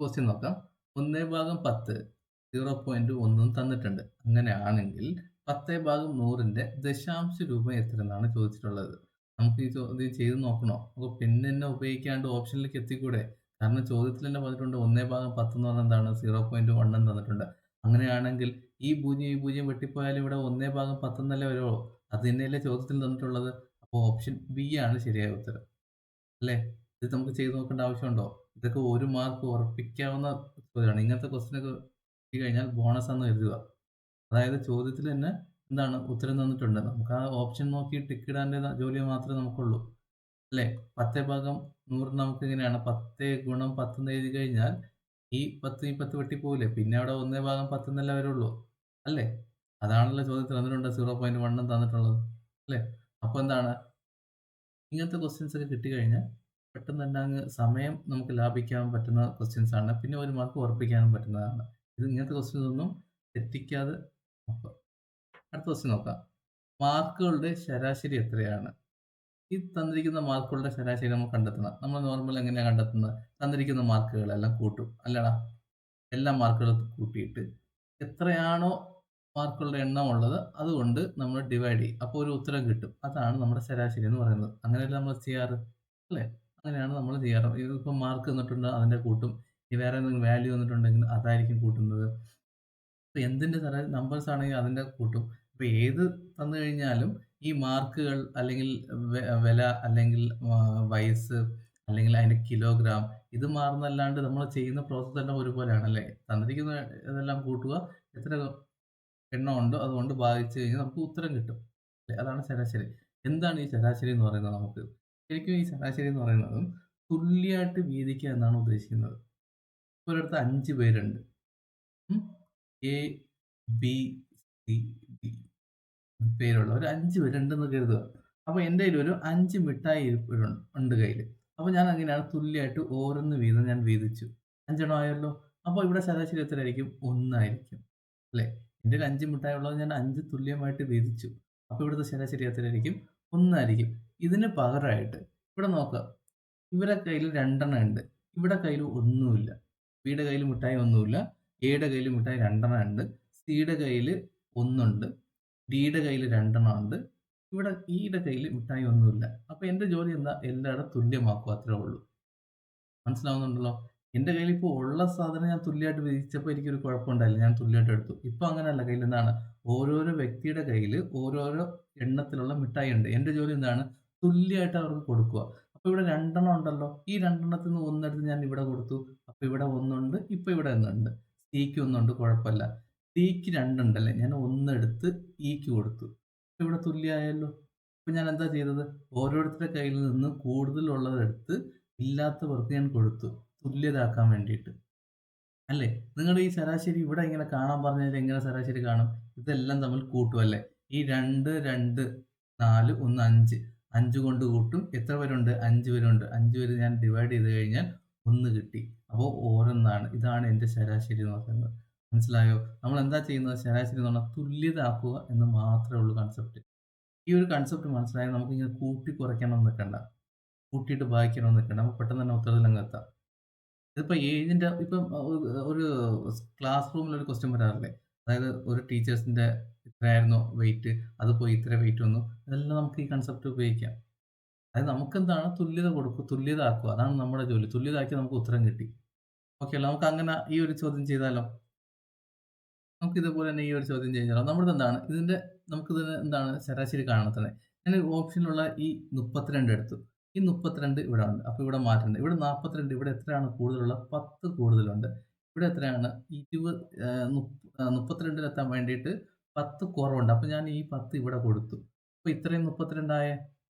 Question നോക്കാം. 1/10 0.1 തന്നിട്ടുണ്ട്. അങ്ങനെയാണെങ്കിൽ 10/100ന്റെ ദശാംശ രൂപം എത്രയെന്നാണ് ചോദിച്ചിട്ടുള്ളത്. നമുക്ക് ഈ ചോദ്യം ചെയ്ത് നോക്കണോ? നമുക്ക് പെണ്ണെന്നെ ഉപയോഗിക്കാണ്ട് ഓപ്ഷനിലേക്ക് എത്തിക്കൂടെ? കാരണം ചോദ്യത്തിൽ തന്നെ പറഞ്ഞിട്ടുണ്ട് 1/10 എന്ന് പറഞ്ഞാൽ എന്താണ്? 0.1 എന്ന് തന്നിട്ടുണ്ട്. അങ്ങനെയാണെങ്കിൽ ഈ പൂജ്യം വെട്ടിപ്പോയാൽ ഇവിടെ 1/10 എന്നല്ലേ വരുള്ളൂ. അത് തന്നെയല്ലേ ചോദ്യത്തിൽ തന്നിട്ടുള്ളത്. അപ്പോൾ ഓപ്ഷൻ ബി ആണ് ശരിയായ ഉത്തരം. അല്ലേ? ഇത് നമുക്ക് ചെയ്ത് നോക്കേണ്ട ആവശ്യമുണ്ടോ? ഇതൊക്കെ 1 മാർക്ക് ഉറപ്പിക്കാവുന്ന ചോദ്യമാണ്. ഇങ്ങനത്തെ ക്വസ്റ്റ്യനൊക്കെ കിട്ടി കഴിഞ്ഞാൽ ബോണസാന്ന് കരുതുക. അതായത് ചോദ്യത്തിൽ തന്നെ എന്താണ് ഉത്തരം തന്നിട്ടുണ്ട്. നമുക്ക് ആ ഓപ്ഷൻ നോക്കി ടിക്ക് ഇടാനുള്ള ജോലി മാത്രമേ നമുക്കുള്ളൂ. അല്ലേ? 10/100 നമുക്ക് എങ്ങനെയാണ് 10 ഗുണം 10 എന്ന് എഴുതി കഴിഞ്ഞാൽ ഈ 10 വെട്ടിപ്പോവില്ലേ? പിന്നെ അവിടെ 1/10 എന്നല്ലേ വരുള്ളൂ. അല്ലേ? അതാണല്ലോ ചോദ്യത്തിൽ തന്നിട്ടുണ്ട് 0.1 തന്നിട്ടുള്ളത്. അല്ലേ? അപ്പൊ എന്താണ്? ഇങ്ങനത്തെ ക്വസ്റ്റ്യൻസ് ഒക്കെ കിട്ടിക്കഴിഞ്ഞാൽ പെട്ടെന്ന് തന്നെ അങ്ങ് സമയം നമുക്ക് ലാഭിക്കാൻ പറ്റുന്ന ക്വസ്റ്റ്യൻസ് ആണ്. പിന്നെ 1 മാർക്ക് ഉറപ്പിക്കാനും പറ്റുന്നതാണ്. ഇങ്ങനത്തെ ക്വസ്റ്റ്യൻസ് ഒന്നും തെറ്റിക്കാതെ നോക്കുക. അടുത്ത ക്വസ്റ്റ്യൻ നോക്കാം. മാർക്കുകളുടെ ശരാശരി എത്രയാണ്? ഈ തന്നിരിക്കുന്ന മാർക്കുകളുടെ ശരാശരി നമ്മൾ കണ്ടെത്തണം. നമ്മൾ നോർമൽ എങ്ങനെയാണ് കണ്ടെത്തുന്നത്? തന്നിരിക്കുന്ന മാർക്കുകളെല്ലാം കൂട്ടും. അല്ലടാ? എല്ലാ മാർക്കുകളും കൂട്ടിയിട്ട് എത്രയാണോ മാർക്കുകളുടെ എണ്ണമുള്ളത് അതുകൊണ്ട് നമ്മൾ ഡിവൈഡ് ചെയ്യും. അപ്പോൾ ഒരു ഉത്തരം കിട്ടും. അതാണ് നമ്മുടെ ശരാശരി എന്ന് പറയുന്നത്. അങ്ങനെയല്ലേ നമ്മൾ ചെയ്യാറ്? അല്ലേ? അങ്ങനെയാണ് നമ്മൾ ചെയ്യാറ്. ഇതിപ്പോൾ മാർക്ക് തന്നിട്ടുണ്ട് അതിന്റെ കൂട്ടും. ഇനി വേറെ എന്തെങ്കിലും വാല്യൂ തന്നിട്ടുണ്ടെങ്കിൽ അതായിരിക്കും കൂട്ടുന്നത്. ഇപ്പൊ എന്തിന്റെ നമ്പേഴ്സ് ആണെങ്കിൽ അതിന്റെ കൂട്ടും. ഇപ്പൊ ഏത് തന്നു കഴിഞ്ഞാലും ഈ മാർക്കുകൾ അല്ലെങ്കിൽ വില അല്ലെങ്കിൽ വയസ്സ് അല്ലെങ്കിൽ അതിന്റെ കിലോഗ്രാം ഇത് മാറുന്നല്ലാണ്ട് നമ്മൾ ചെയ്യുന്ന പ്രോസസ്സ് എല്ലാം ഒരുപോലെയാണല്ലേ? തന്നിരിക്കുന്ന ഇതെല്ലാം കൂട്ടുക. എത്ര എണ്ണം ഉണ്ടോ അതുകൊണ്ട് ഭാഗിച്ചു കഴിഞ്ഞാൽ നമുക്ക് ഉത്തരം കിട്ടും. അല്ലേ? അതാണ് ശരാശരി. എന്താണ് ഈ ശരാശരി എന്ന് പറയുന്നത് നമുക്ക്? ശരിക്കും ഈ ശരാശരി എന്ന് പറയുന്നത് തുല്യമായിട്ട് വീതിക്കുക എന്നാണ് ഉദ്ദേശിക്കുന്നത്. ഒരിടത്ത് 5 പേരുണ്ട്. ഉം. എ, ബി, സി, ഡി പേരുള്ള ഒരു 5 പേരുണ്ടെന്ന് കരുതുക. അപ്പൊ എന്റെ കയ്യിൽ ഒരു 5 മിഠായി ഉണ്ട് കയ്യില്. അപ്പൊ ഞാൻ അങ്ങനെയാണ് തുല്യമായിട്ട് ഓരോന്ന് വീതം ഞാൻ വീതിച്ചു. 5 എണ്ണം ആയല്ലോ. അപ്പൊ ഇവിടെ ശരാശരി എത്രയായിരിക്കും? 1 ആയിരിക്കും. അല്ലേ? എന്റെ കയ്യിൽ 5 മിഠായി ഉള്ളത് ഞാൻ 5 തുല്യമായിട്ട് വീതിച്ചു. അപ്പൊ ഇവിടുത്തെ ശരാശരി എത്രയായിരിക്കും? 1 ആയിരിക്കും. ഇതിന് പകരമായിട്ട് ഇവിടെ നോക്കുക. ഇവരുടെ കയ്യിൽ 2 എണ്ണം ഉണ്ട്. ഇവിടെ കയ്യിൽ ഒന്നുമില്ല. ബിയുടെ കയ്യിൽ മിഠായി ഒന്നുമില്ല. എയുടെ കയ്യിൽ മിഠായി 2 എണ്ണം ഉണ്ട്. സിയുടെ കയ്യിൽ 1 ഉണ്ട്. ഡിയുടെ കയ്യിൽ 2 എണ്ണം ഉണ്ട്. ഇവിടെ ഇയുടെ കയ്യിൽ മിഠായി ഒന്നുമില്ല. അപ്പൊ എന്റെ ജോലി എന്താ? എല്ലായിടം തുല്യമാക്കുക അത്രേ ഉള്ളൂ. മനസ്സിലാവുന്നുണ്ടല്ലോ? എന്റെ കയ്യിൽ ഇപ്പോൾ ഉള്ള സാധനം ഞാൻ തുല്യമായിട്ട് വിധിച്ചപ്പോൾ എനിക്കൊരു കുഴപ്പമുണ്ടായില്ല. ഞാൻ തുല്യമായിട്ട് എടുത്തു. ഇപ്പൊ അങ്ങനെയല്ല. കയ്യിൽ എന്താണ്? ഓരോരോ വ്യക്തിയുടെ കയ്യിൽ ഓരോരോ എണ്ണത്തിലുള്ള മിഠായി ഉണ്ട്. എന്റെ ജോലി എന്താണ്? തുല്യമായിട്ട് അവർക്ക് കൊടുക്കുക. അപ്പൊ ഇവിടെ 2 എണ്ണം ഉണ്ടല്ലോ. ഈ 2 എണ്ണത്തിൽ നിന്ന് ഒന്നെടുത്ത് ഞാൻ ഇവിടെ കൊടുത്തു. അപ്പൊ ഇവിടെ 1 ഉണ്ട്. ഇപ്പൊ ഇവിടെ 1 ഉണ്ട്. സിക്ക് 1 ഉണ്ട്. കുഴപ്പമില്ല. ഡിക്ക് 2 ഉണ്ടല്ലേ. ഞാൻ 1 എടുത്ത് ഇക്ക് കൊടുത്തു. അപ്പൊ ഇവിടെ തുല്യമായല്ലോ. അപ്പൊ ഞാൻ എന്താ ചെയ്തത്? ഓരോരുത്തരുടെ കയ്യിൽ നിന്ന് കൂടുതലുള്ളതെടുത്ത് ഇല്ലാത്തവർക്ക് ഞാൻ കൊടുത്തു. തുല്യതാക്കാൻ വേണ്ടിയിട്ട്. അല്ലേ? നിങ്ങളുടെ ഈ ശരാശരി ഇവിടെ ഇങ്ങനെ കാണാൻ പറഞ്ഞാൽ എങ്ങനെ ശരാശരി കാണും? ഇതെല്ലാം തമ്മിൽ കൂട്ടും അല്ലേ? ഈ 2, 2, 4, 1, 5. 5 കൊണ്ട് കൂട്ടും. എത്ര പേരുണ്ട്? 5 പേരുണ്ട്. 5 പേര് ഞാൻ ഡിവൈഡ് ചെയ്ത് കഴിഞ്ഞാൽ 1 കിട്ടി. അപ്പോൾ ഓരോന്നാണ്. ഇതാണ് എന്റെ ശരാശരി എന്ന് പറയുന്നത്. മനസ്സിലായോ? നമ്മൾ എന്താ ചെയ്യുന്നത്? ശരാശരി എന്ന് പറഞ്ഞാൽ തുല്യത ആക്കുക എന്ന് മാത്രമേ ഉള്ളൂ കൺസെപ്റ്റ്. ഈ ഒരു കൺസെപ്റ്റ് മനസ്സിലായാൽ നമുക്കിങ്ങനെ കൂട്ടി കുറയ്ക്കണമെന്ന് നിൽക്കണ്ട. കൂട്ടിയിട്ട് ഭാഗിക്കണമെന്ന് നിൽക്കണ്ട. നമുക്ക് പെട്ടെന്ന് തന്നെ ഉത്തരത്തിലങ്ങ് എത്താം. ഇതിപ്പോ ഏജിന്റെ ഇപ്പം ഒരു ക്ലാസ് റൂമിൽ ഒരു ക്വസ്റ്റ്യൻ വരാറില്ലേ? അതായത് ഒരു ടീച്ചേഴ്സിന്റെ ഇത്രയായിരുന്നു വെയിറ്റ്, അത് പോയി ഇത്ര വെയിറ്റ് വന്നു. ഇതെല്ലാം നമുക്ക് ഈ കൺസെപ്റ്റ് ഉപയോഗിക്കാം. അതായത് നമുക്കെന്താണ് തുല്യത കൊടുക്കുക, തുല്യത ആക്കുക. അതാണ് നമ്മുടെ ജോലി. തുല്യത ആക്കി നമുക്ക് ഉത്തരം കിട്ടി. ഓക്കെ അല്ലേ? നമുക്ക് അങ്ങനെ ഈ ഒരു ചോദ്യം ചെയ്താലോ? നമുക്ക് ഇതുപോലെ തന്നെ ഈ ഒരു ചോദ്യം ചെയ്താലോ? നമ്മുടേത് എന്താണ്? നമുക്കിതിന് എന്താണ് ശരാശരി കാണുന്നത്. ഞാൻ ഓപ്ഷനിലുള്ള ഈ 32 എടുത്തു. ഈ 32 ഇവിടെ ഉണ്ട്. അപ്പൊ ഇവിടെ മാറ്റണ്ട. ഇവിടെ 42 ഇവിടെ എത്രയാണ് കൂടുതലുള്ളത്? 10 കൂടുതലുണ്ട്. ഇവിടെ എത്രയാണ്? 32ൽ എത്താൻ വേണ്ടിയിട്ട് 10 കുറവുണ്ട്. അപ്പൊ ഞാൻ ഈ 10 ഇവിടെ കൊടുത്തു. അപ്പൊ ഇത്രയും 32 ആയേ.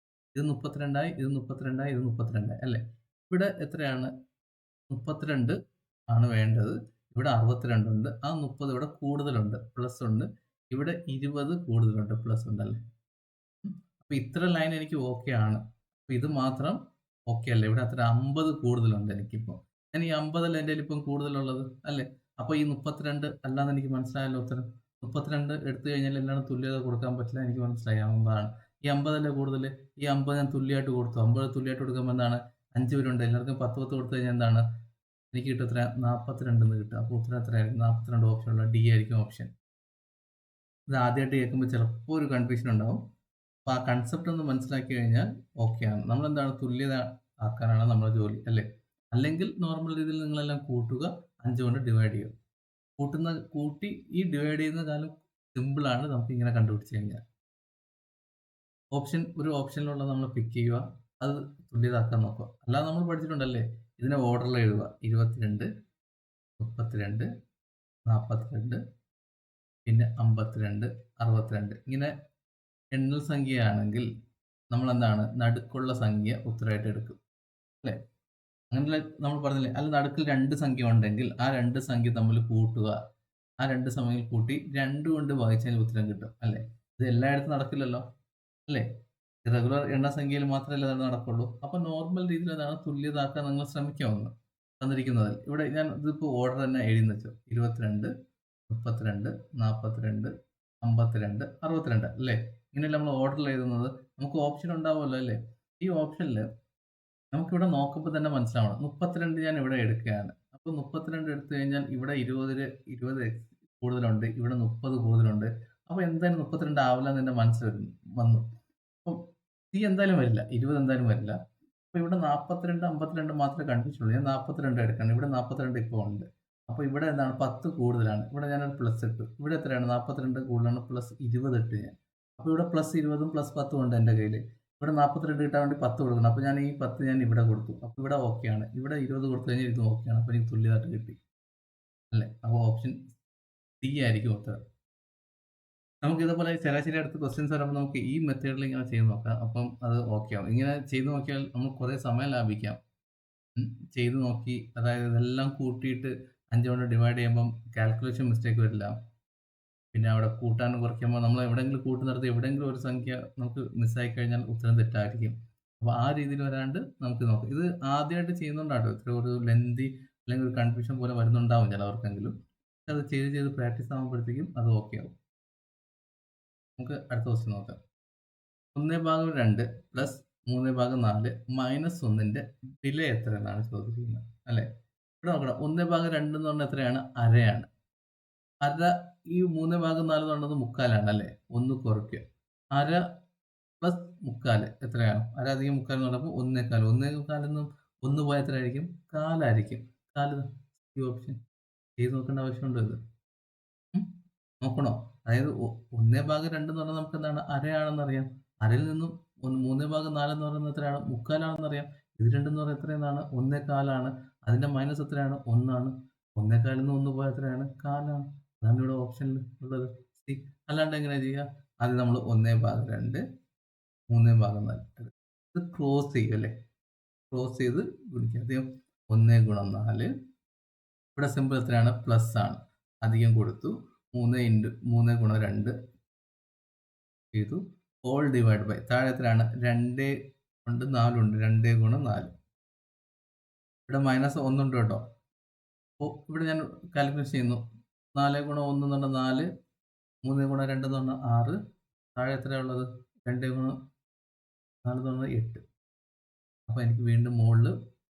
ഇത് 32 ആയി, ഇത് 32 ആയി, ഇത് 32 ആയി അല്ലേ? ഇവിടെ എത്രയാണ്? 32 ആണ് വേണ്ടത്. ഇവിടെ 62 ഉണ്ട്. ആ 30 ഇവിടെ കൂടുതലുണ്ട്. പ്ലസ് ഉണ്ട്. ഇവിടെ 20 കൂടുതലുണ്ട്. പ്ലസ് ഉണ്ടല്ലേ? അപ്പൊ ഇത്ര ലൈൻ എനിക്ക് ഓക്കെ ആണ്. അപ്പൊ ഇത് മാത്രം ഓക്കെ അല്ല. ഇവിടെ അത്ര 50 കൂടുതലുണ്ട് എനിക്കിപ്പോ. ഞാൻ ഈ 50 അല്ലേ എന്റെയിൽ ഇപ്പം കൂടുതലുള്ളത് അല്ലേ? അപ്പൊ ഈ 32 അല്ലാന്ന് എനിക്ക് മനസ്സിലായല്ലോ ഉത്തരം. 32 എടുത്തു കഴിഞ്ഞാൽ എല്ലായിടത്തും തുല്യത കൊടുക്കാൻ പറ്റില്ല. എനിക്ക് മനസ്സിലായി 50 ആണ്. ഈ 50 അല്ലേ കൂടുതല്? ഈ 50 ഞാൻ തുല്യമായിട്ട് കൊടുത്തു. 50 തുല്യമായിട്ട് കൊടുക്കുമ്പോൾ എന്താണ്? 5 പേരുണ്ട്. എല്ലാവർക്കും 10, 10 കൊടുത്തു കഴിഞ്ഞാൽ എന്താണ്? എനിക്ക് കിട്ടും എത്രയാ? 42 എന്ന് കിട്ടും. അപ്പോൾ ഉത്തരം എത്രയായിരിക്കും? 42 ഓപ്ഷനുള്ള ഡി ആയിരിക്കും ഓപ്ഷൻ. ഇത് ആദ്യമായിട്ട് കേൾക്കുമ്പോൾ ചിലപ്പോൾ ഒരു കൺഫ്യൂഷൻ ഉണ്ടാവും. അപ്പോൾ ആ കൺസെപ്റ്റ് ഒന്ന് മനസ്സിലാക്കി കഴിഞ്ഞാൽ ഓക്കെയാണ്. നമ്മളെന്താണ് തുല്യത ആക്കാനാണ് നമ്മുടെ ജോലി അല്ലേ? അല്ലെങ്കിൽ നോർമൽ രീതിയിൽ നിങ്ങളെല്ലാം കൂട്ടുക, 5 കൊണ്ട് ഡിവൈഡ് ചെയ്യുക. കൂട്ടി ഈ ഡിവൈഡ് ചെയ്യുന്ന കാലം സിമ്പിളാണ് നമുക്ക് ഇങ്ങനെ കണ്ടുപിടിച്ച് കഴിഞ്ഞാൽ. ഒരു ഓപ്ഷനിലുള്ളത് നമ്മൾ പിക്ക് ചെയ്യുക, അത് തുല്യതാക്കാൻ നോക്കുക. അല്ലാതെ നമ്മൾ പഠിച്ചിട്ടുണ്ടല്ലേ, ഇതിനെ ഓർഡറിൽ എഴുതുക. 22, 32, 42, പിന്നെ 52, 62 ഇങ്ങനെ എണ്ണൽ സംഖ്യയാണെങ്കിൽ നമ്മളെന്താണ് നടുക്കുള്ള സംഖ്യ ഉത്തരമായിട്ട് എടുക്കും. അല്ലേ? അങ്ങനെയുള്ള നമ്മൾ പറഞ്ഞില്ലേ, അല്ല നടുക്കിൽ 2 സംഖ്യ ഉണ്ടെങ്കിൽ ആ 2 സംഖ്യ തമ്മിൽ കൂട്ടുക. ആ 2 സംഖ്യകൾ കൂട്ടി 2 കൊണ്ട് ഭാഗിച്ചാൽ ഉത്തരം കിട്ടും. അല്ലേ? ഇത് എല്ലായിടത്തും നടക്കില്ലല്ലോ. അല്ലേ? റെഗുലർ എണ്ണസംഖ്യയിൽ മാത്രമല്ലേ അത് നടക്കുള്ളൂ. അപ്പോൾ നോർമൽ രീതിയിൽ അതാണ് തുല്യതാക്കാൻ നിങ്ങൾ ശ്രമിക്കാവുന്നത്. തന്നിരിക്കുന്നതിൽ. ഇവിടെ ഞാൻ ഇതിപ്പോൾ ഓർഡർ തന്നെ എഴുതി വെച്ചു. 22, 32, 42, 52, 62 അല്ലേ? ഇങ്ങനെയല്ലേ നമ്മൾ ഓർഡറിൽ എഴുതുന്നത്. നമുക്ക് ഓപ്ഷൻ ഉണ്ടാവുമല്ലോ അല്ലേ? ഈ ഓപ്ഷനിൽ നമുക്കിവിടെ നോക്കുമ്പോൾ തന്നെ മനസ്സിലാവണം. 32 ഞാൻ ഇവിടെ എടുക്കുകയാണ്. അപ്പോൾ 32 എടുത്തു കഴിഞ്ഞാൽ ഇവിടെ 20 കൂടുതലുണ്ട്. ഇവിടെ 30 കൂടുതലുണ്ട്. അപ്പോൾ എന്തായാലും 32 ആവില്ല എന്ന് എൻ്റെ മനസ്സിൽ വന്നു. അപ്പം സി എന്തായാലും വരില്ല. 20 എന്തായാലും വരില്ല. അപ്പോൾ ഇവിടെ 42, 52 മാത്രമേ കൺഫ്യൂഷൻ ഉള്ളൂ. ഞാൻ 42 എടുക്കണം. ഇവിടെ 42 ഇപ്പോൾ ഉണ്ട്. അപ്പോൾ ഇവിടെ എന്താണ് 10 കൂടുതലാണ്. ഇവിടെ ഞാനൊരു പ്ലസ് ഇട്ടു. ഇവിടെ എത്രയാണ്? 42 കൂടുതലാണ്. പ്ലസ് 20 ഇട്ടു ഞാൻ. അപ്പോൾ ഇവിടെ പ്ലസ് 20ഉം പ്ലസ് 10ഉം ഉണ്ട് എൻ്റെ കയ്യിൽ. ഇവിടെ 42 കിട്ടാൻ വേണ്ടി 10 കൊടുക്കണം. അപ്പോൾ ഞാൻ ഈ 10 ഞാൻ ഇവിടെ കൊടുത്തു. അപ്പോൾ ഇവിടെ ഓക്കെയാണ്. ഇവിടെ 20 കൊടുത്തു കഴിഞ്ഞാൽ ഇതും ഓക്കെയാണ്. അപ്പോൾ എനിക്ക് തുല്യമായിട്ട് കിട്ടി. അല്ലേ? അപ്പോൾ ഓപ്ഷൻ ഡി ആയിരിക്കും ഉത്തരം. നമുക്ക് ഇതുപോലെ ശരാശരി അടുത്ത ക്വസ്റ്റ്യൻസ് വരുമ്പോൾ നമുക്ക് ഈ മെത്തേഡിൽ ഇങ്ങനെ ചെയ്ത് നോക്കാം. അപ്പം അത് ഓക്കെ ആവും. ഇങ്ങനെ ചെയ്ത് നോക്കിയാൽ നമുക്ക് കുറേ സമയം ലാഭിക്കാം. ചെയ്ത് നോക്കി അതായത് ഇതെല്ലാം കൂട്ടിയിട്ട് 5 കൊണ്ട് ഡിവൈഡ് ചെയ്യുമ്പം കാൽക്കുലേഷൻ മിസ്റ്റേക്ക് വരില്ല. പിന്നെ അവിടെ കൂട്ടാനും കുറയ്ക്കുമ്പോൾ നമ്മൾ എവിടെയെങ്കിലും കൂട്ടുന്നിടത്ത് എവിടെയെങ്കിലും ഒരു സംഖ്യ നമുക്ക് മിസ്സായി കഴിഞ്ഞാൽ ഉത്തരം തെറ്റായിരിക്കും. അപ്പോൾ ആ രീതിയിൽ വരാണ്ട് നമുക്ക് നോക്കാം. ഇത് ആദ്യമായിട്ട് ചെയ്യുന്നതുകൊണ്ടാട്ടോ ഇത്ര ഒരു ലെന്തി അല്ലെങ്കിൽ ഒരു കൺഫ്യൂഷൻ പോലെ വരുന്നുണ്ടാവും ചിലവർക്കെങ്കിലും. പക്ഷെ അത് ചെയ്ത് പ്രാക്ടീസ് ആകുമ്പോഴത്തേക്കും അത് ഓക്കെ ആവും. നമുക്ക് അടുത്ത ക്വസ്റ്റ്യൻ നോക്കാം. 1/2 പ്ലസ് 3/4 മൈനസ് 1ന്റെ വില എത്ര എന്നാണ് ചോദിച്ചിരിക്കുന്നത്. അല്ലേ? ഇവിടെ നോക്കണം. 1/2 എന്ന് പറഞ്ഞാൽ എത്രയാണ്? അരയാണ്. അര ഈ 3/4 എന്ന് പറയുന്നത് മുക്കാലാണ് അല്ലേ? 1 കുറയ്ക്കുക. അര പ്ലസ് മുക്കാല് എത്രയാണ്? അര അധികം മുക്കാൽ എന്ന് പറയുമ്പോൾ 1/4. 1/4 ന്ന് 1 പോയാൽ എത്രയായിരിക്കും? കാലായിരിക്കും. കാല് ഈ ഓപ്ഷൻ ചെയ്ത് നോക്കേണ്ട ആവശ്യമുണ്ടോ ഇത്? നോക്കണോ? അതായത് 1/2 എന്ന് പറഞ്ഞാൽ നമുക്കെന്താണ്? അരയാണെന്നറിയാം. അരയിൽ നിന്നും 3/4 എന്ന് പറയുന്നത് എത്രയാണ്? മുക്കാലാണെന്നറിയാം. ഇത് രണ്ടെന്ന് പറയുന്നത് എത്രയെന്നാണ്? 1/4 അതിന്റെ മൈനസ് എത്രയാണ്? 1 ആണ്. 1/4 ന്ന് 1 പോയാൽ എത്രയാണ്? കാലാണ്. അതാണ് ഇവിടെ ഓപ്ഷനിൽ ഉള്ളത്. സി. അല്ലാണ്ട് എങ്ങനെയാ ചെയ്യുക? ആദ്യം നമ്മൾ 1/2, 3/4 ഇത് ക്രോസ് ചെയ്യും അല്ലേ? ക്രോസ് ചെയ്ത് ഗുണിക്കുക. ആദ്യം 1 ഗുണം 4 ഇവിടെ സിമ്പിൾ എത്രയാണ്? പ്ലസ് ആണ്. അധികം കൊടുത്തു. 3 ഗുണം 2 ചെയ്തു. ഓൾ ഡിവൈഡ് ബൈ താഴെ എത്രയാണ്? 2 ഉണ്ട് 4 ഉണ്ട്. 2 ഗുണം 4. ഇവിടെ മൈനസ് 1 ഉണ്ട് കേട്ടോ. അപ്പോൾ ഇവിടെ ഞാൻ കാൽക്കുലേറ്റ് ചെയ്യുന്നു. 4 ഗുണം 1 എന്ന് പറഞ്ഞാൽ 4, 3 ഗുണം 2 എന്ന് പറഞ്ഞാൽ 6. താഴെ എത്രയാണുള്ളത്? 2 ഗുണം 4 എന്ന് പറഞ്ഞാൽ 8. അപ്പോൾ എനിക്ക് വീണ്ടും മുകളിൽ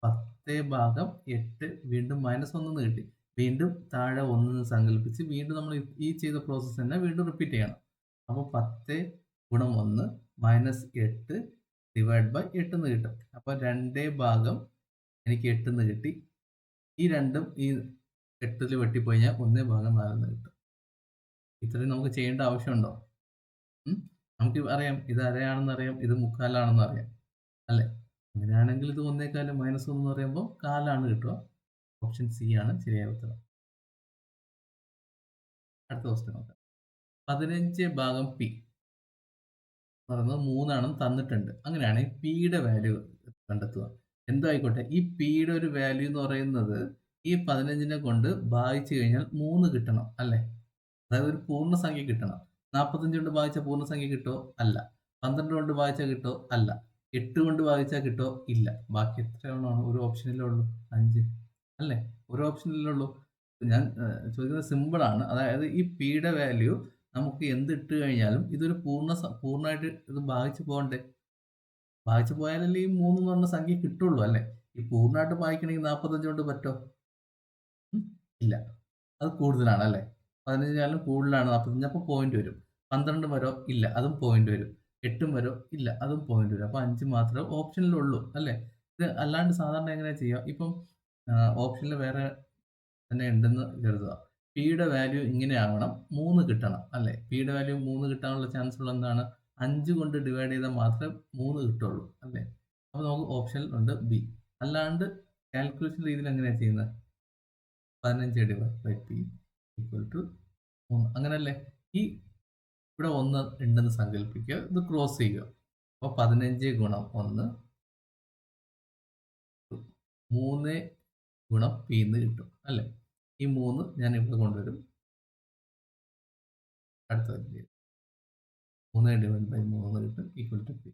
10/8 വീണ്ടും മൈനസ് 1 എന്ന് കിട്ടി. വീണ്ടും താഴെ 1 സങ്കല്പിച്ച് വീണ്ടും നമ്മൾ ഈ ചെയ്ത പ്രോസസ്സ് തന്നെ വീണ്ടും റിപ്പീറ്റ് ചെയ്യണം. അപ്പോൾ 10 ഗുണം 1 മൈനസ് 8 ഡിവൈഡ് ബൈ 8 എന്ന് കിട്ടും. അപ്പോൾ 2 എനിക്ക് 8 എന്ന് കിട്ടി. ഈ രണ്ടും ഈ 8ൽ വെട്ടിപ്പോയി കഴിഞ്ഞാൽ 1/4 എന്ന് കിട്ടും. ഇത്രയും നമുക്ക് ചെയ്യേണ്ട ആവശ്യമുണ്ടോ? നമുക്ക് അറിയാം ഇത് അരയാണെന്ന് അറിയാം, ഇത് മുക്കാലാണെന്ന് അറിയാം അല്ലേ? അങ്ങനെയാണെങ്കിൽ ഇത് 1/4 മൈനസ് 1 എന്ന് പറയുമ്പോൾ കാലാണ് കിട്ടുക. ഓപ്ഷൻ സി ആണ് ശരിയായ ഉത്തരം. അടുത്ത ക്വസ്റ്റ്യൻ നോക്കാം. 15 പി പറയുന്നത് 3 ആണെന്ന് തന്നിട്ടുണ്ട്. അങ്ങനെയാണെങ്കിൽ പിയുടെ വാല്യൂ കണ്ടെത്തുക. എന്തായിക്കോട്ടെ ഈ പിയുടെ ഒരു വാല്യൂ എന്ന് പറയുന്നത് ഈ 15നെ കൊണ്ട് ഭാഗിച്ചു കഴിഞ്ഞാൽ 3 കിട്ടണം അല്ലേ? അതായത് ഒരു പൂർണ്ണസംഖ്യ കിട്ടണം. 45 കൊണ്ട് ഭാഗിച്ചാൽ പൂർണ്ണസംഖ്യ കിട്ടുമോ? അല്ല. 12 കൊണ്ട് ഭാഗിച്ചാൽ കിട്ടുമോ? അല്ല. 8 കൊണ്ട് ഭാഗിച്ചാൽ കിട്ടുമോ? ഇല്ല. ബാക്കി എത്ര എണ്ണമാണ്? ഒരു ഓപ്ഷനിലേ ഉള്ളൂ. 5 അല്ലേ? ഒരു ഓപ്ഷനിലേ ഉള്ളൂ. ഞാൻ ചോദിക്കുന്നത് സിമ്പിളാണ്. അതായത് ഈ പിയുടെ വാല്യൂ നമുക്ക് എന്തിട്ട് കഴിഞ്ഞാലും ഇതൊരു പൂർണ്ണമായിട്ട് ഇത് ഭാഗിച്ചു പോകണ്ടേ? ഭാഗിച്ചു പോയാലല്ലേ ഈ 3 എന്ന് പറഞ്ഞ സംഖ്യ കിട്ടുള്ളൂ അല്ലേ? ഈ പൂർണ്ണമായിട്ട് ഭാഗിക്കണമെങ്കിൽ 45 കൊണ്ട് പറ്റുമോ? ഇല്ല. അത് കൂടുതലാണ് അല്ലേ? 15 കൂടുതലാണ് 45 അപ്പോൾ പോയിന്റ് വരും. 12 വരോ? ഇല്ല. അതും പോയിന്റ് വരും. 8 വരോ? ഇല്ല. അതും പോയിന്റ് വരും. അപ്പോൾ 5 മാത്രമേ ഓപ്ഷനിലുള്ളൂ അല്ലേ? ഇത് അല്ലാണ്ട് സാധാരണ എങ്ങനെയാ ചെയ്യുക? ഇപ്പം ഓപ്ഷനിൽ വേറെ തന്നെ ഉണ്ടെന്ന് കരുതുക. പിയുടെ വാല്യൂ ഇങ്ങനെയാവണം. 3 കിട്ടണം അല്ലേ? പിയുടെ വാല്യൂ 3 കിട്ടാനുള്ള ചാൻസ് ഉള്ളത് എന്താണ്? 5 കൊണ്ട് ഡിവൈഡ് ചെയ്താൽ മാത്രമേ 3 കിട്ടുള്ളൂ അല്ലേ? അപ്പോൾ നമുക്ക് ഓപ്ഷനിൽ ഉണ്ട് ബി. അല്ലാണ്ട് കാൽക്കുലേഷൻ രീതിയിൽ എങ്ങനെയാ ചെയ്യുന്നത്? 15 divide by P equal to 3 അങ്ങനല്ലേ? ഈ ഇവിടെ 1 ഉണ്ടെന്ന് സങ്കല്പിക്കുക. ഇത് ക്രോസ് ചെയ്യുക. അപ്പോൾ 15 ഗുണം 1 3 ഗുണം പി എന്ന് കിട്ടും അല്ലേ? ഈ 3 ഞാൻ ഇവിടെ കൊണ്ടുവരും. അടുത്ത വരിയിൽ 3 ഡിവൈഡ് ബൈ 3 കിട്ടും ഈക്വൽ ടു പി.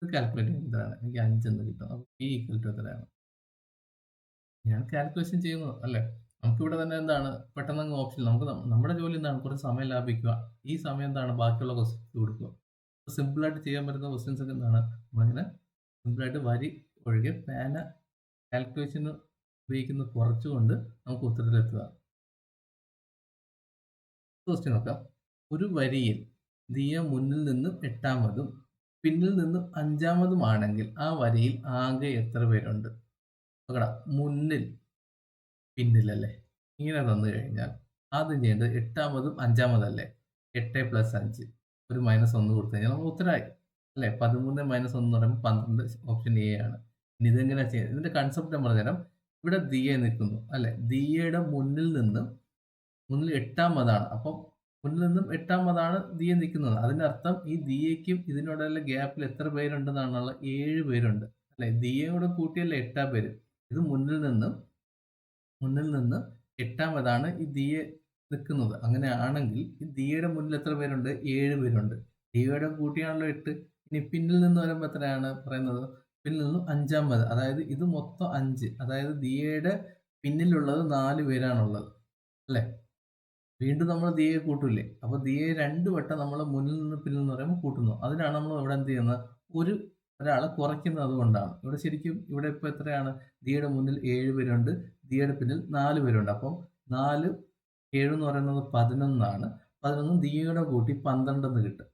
ഇത് കാൽക്കുലേറ്റ് ചെയ്യുന്നതാണ്. എനിക്ക് 5 എന്ന് കിട്ടും. അപ്പോൾ പി ഈക്വൽ ടു എത്രയാണ്? ഞാൻ കാൽക്കുലേഷൻ ചെയ്യുന്നു അല്ലേ? നമുക്കിവിടെ തന്നെ എന്താണ് പെട്ടെന്ന് ഓപ്ഷൻ നമുക്ക് നമ്മുടെ ജോലി എന്താണ് കുറച്ച് സമയം ലാഭിക്കുക. ഈ സമയം എന്താണ് ബാക്കിയുള്ള ക്വസ്റ്റ്യൻസ് കൊടുക്കുക. സിമ്പിളായിട്ട് ചെയ്യാൻ പറ്റുന്ന ക്വസ്റ്റ്യൻസ് ഒക്കെ എന്താണ് നമ്മളിങ്ങനെ സിമ്പിളായിട്ട് വരി ഒഴികെ പേന കാൽക്കുലേഷന് ഉപയോഗിക്കുന്നത് കുറച്ചുകൊണ്ട് നമുക്ക് ഉത്തരത്തിലെത്തുക. ക്വസ്റ്റ്യൻ നോക്കാം. ഒരു വരിയിൽ ദിയ മുന്നിൽ നിന്നും 8-മതും പിന്നിൽ നിന്നും 5-മതും ആണെങ്കിൽ ആ വരിയിൽ ആകെ എത്ര പേരുണ്ട്? നോക്കടാ, മുന്നിൽ പിന്നിലല്ലേ? ഇങ്ങനെ തന്നു കഴിഞ്ഞാൽ ആദ്യം ചെയ്യേണ്ടത് 8-മതും 5-മതല്ലേ? 8 + 5 ഒരു -1 കൊടുത്തു കഴിഞ്ഞാൽ നമ്മൾ ഉത്തരമായി അല്ലേ? 13 - 1 എന്ന് പറയുമ്പോൾ 12 ഓപ്ഷൻ എ ആണ്. ഇനി ഇതെങ്ങനെയാ ചെയ്യുന്നത്? ഇതിന്റെ കൺസെപ്റ്റ് ഞാൻ പറഞ്ഞുതരാം. ഇവിടെ ദിയ നിൽക്കുന്നു അല്ലേ? ദിയയുടെ മുന്നിൽ 8-മതാണ്. അപ്പം മുന്നിൽ നിന്നും 8-മതാണ് ദിയ നിൽക്കുന്നത്. അതിനർത്ഥം ഈ ദിയയ്ക്കും ഇതിനോടുള്ള ഗ്യാപ്പിൽ എത്ര പേരുണ്ടെന്നാണുള്ള 7 പേരുണ്ട് അല്ലേ? ദിയയോട് കൂട്ടിയല്ലേ 8 പേര്. ഇത് മുന്നിൽ നിന്ന് 8-മതാണ് ഈ ദിയ നിൽക്കുന്നത്. അങ്ങനെയാണെങ്കിൽ ഈ ദിയയുടെ മുന്നിൽ എത്ര പേരുണ്ട്? 7 പേരുണ്ട്. ദിയയുടെ കൂട്ടിയാണല്ലോ 8. ഇനി പിന്നിൽ നിന്ന് വരുമ്പോൾ എത്രയാണ് പറയുന്നത്? പിന്നിൽ നിന്നും 5-മത്. അതായത് ഇത് മൊത്തം 5. അതായത് ദിയയുടെ പിന്നിലുള്ളത് 4 പേരാണുള്ളത് അല്ലേ? വീണ്ടും നമ്മൾ ദിയയെ കൂട്ടൂലേ? അപ്പോൾ ദിയയെ 2 വട്ടം നമ്മൾ മുന്നിൽ നിന്ന് പിന്നിൽ നിന്ന് പറയുമ്പോൾ കൂട്ടുന്നു. അതിനാണ് നമ്മൾ ഇവിടെ എന്ത് ചെയ്യുന്നത്? ഒരാളെ കുറയ്ക്കുന്നത് അതുകൊണ്ടാണ്. ഇവിടെ ശരിക്കും ഇവിടെ ഇപ്പോൾ എത്രയാണ്? ദിയയുടെ മുന്നിൽ 7 പേരുണ്ട്. ദിയയുടെ പിന്നിൽ 4 പേരുണ്ട്. അപ്പം 4 7 എന്ന് പറയുന്നത് 11 ആണ്. 11 ദിയയുടെ കൂട്ടി 12 എന്ന് കിട്ടും.